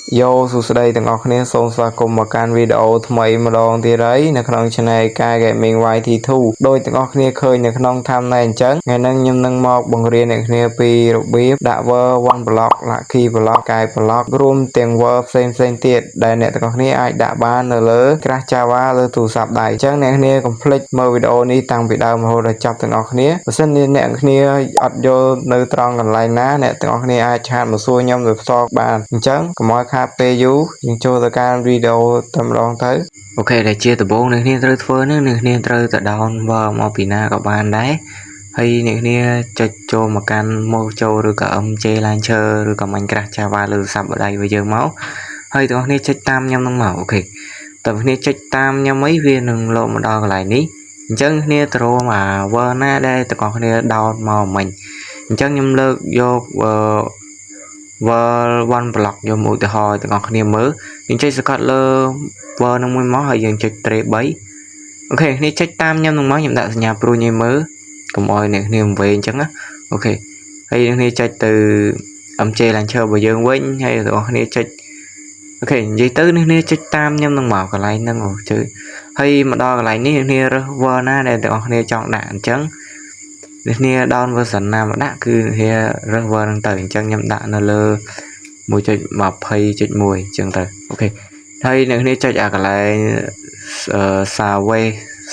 Yo សួស្តីទាំងអស់គ្នាសូមស្វាគមន៍មកកាន់វីដេអូថ្មីម្ដងទៀតហើយនៅក្នុង Channel Kai Gaming YT2 ដោយទាំងអស់គ្នាឃើញនៅក្នុង thumbnail អញ្ចឹងថ្ងៃនេះខ្ញុំនឹងមកបង្រៀនអ្នកគ្នាពីរបៀបដាក់ Word 1 block Lucky block កែ block រួមទាំង Word ផ្សេងទៀតដែលអ្នកទាំងអស់គ្នាអាចដាក់បាននៅលើ Crash Java លើទូរស័ព្ទដៃអញ្ចឹងអ្នកគ្នាកុំភ្លេចមើលវីដេអូនេះតាំងពីដើមរហូតដល់ចប់ទាំងអស់គ្នាបើសិនជាអ្នកគ្នាអត់យល់នៅត្រង់កន្លែងណាអ្នកទាំងអស់គ្នាអាចឆាតមកសួរខ្ញុំដោយផ្ទាល់បានអញ្ចឹងកុំឲ្យខាតពេលយូរយើងចូលទៅកាន់វីដេអូតែម្ដងទៅអូខេដែលជាដំបូងអ្នកគ្នាត្រូវធ្វើនេះអ្នកគ្នាត្រូវទៅ download មកពីណាក៏បានដែរហើយអ្នកគ្នាចុចចូលមកកាន់ Mojo ឬក៏ MJ Launcher ឬក៏ Minecraft Java លើទូរស័ព្ទដៃរបស់យើងមកហើយទាំងអស់គ្នាចុចតាមខ្ញុំនឹងមកអូខេតើអ្នកគ្នាចុចតាមខ្ញុំអីវានឹងលោកមកដល់កន្លែងនេះអញ្ចឹងគ្នាទៅរកអា Word ណាដែលទាំងអស់គ្នា down មកមិញអញ្ចឹងខ្ញុំលើកយក Word 1 block យកមកឧទាហរណ៍ទាំងអស់គ្នាមើលយើងចុចសង្កត់លើ Word នឹងមួយមកហើយយើងចុច Trace 3អូខេគ្នាចុចតាមខ្ញុំនឹងមកខ្ញុំដាក់សញ្ញាព្រួយឲ្យមើលកុំឲ្យអ្នកគ្នាវែងអញ្ចឹងណាអូខេហើយអ្នកគ្នាចុចទៅ MJ Launcher របស់យើងវិញហើយទាំងអស់គ្នាចុចអូខេនិយាយទៅអ្នកគ្នាចុចតាមខ្ញុំនឹងមកកន្លែងហ្នឹងអូជើហើយមកដល់កន្លែងនេះអ្នកគ្នារើស Word ណាដែលទាំងអស់គ្នាចង់ដាក់អញ្ចឹងអ្នកគ្នា down version ណាមកដាក់គឺអ្នកគ្នារើស Word ហ្នឹងទៅអញ្ចឹងខ្ញុំដាក់នៅលើ 1.20.1 អញ្ចឹងទៅអូខេហើយអ្នកគ្នាចុចអាកន្លែង Survey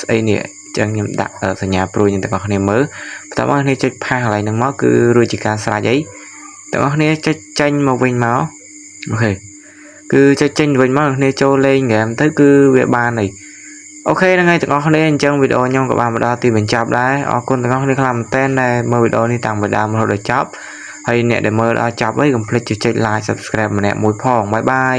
ស្អីនេះអញ្ចឹងខ្ញុំដាក់សញ្ញាព្រួយទាំងអស់គ្នាមើលបន្ទាប់មកគ្នាចុចផាសកន្លែងហ្នឹងមកគឺរួចជាការស្រេចអីទាំងអស់គ្នាចុចចេញមកវិញមកអូខេគឺចុចចេញវិញមកគ្នាចូលលេងហ្គេមទៅគឺវាបានហើយអូខេហ្នឹងហើយទាំងអស់គ្នាអញ្ចឹងវីដេអូខ្ញុំក៏បានមកដល់ទីបញ្ចប់ដែរអរគុណទាំងអស់គ្នាខ្លាំងមែនទែនដែលមើលវីដេអូនេះតាំងពីដើមរហូតដល់ចប់ហើយអ្នកដែលមើលដល់ចប់ហើយកុំភ្លេចចុច like Subscribe ម្នាក់មួយផងបាយបាយ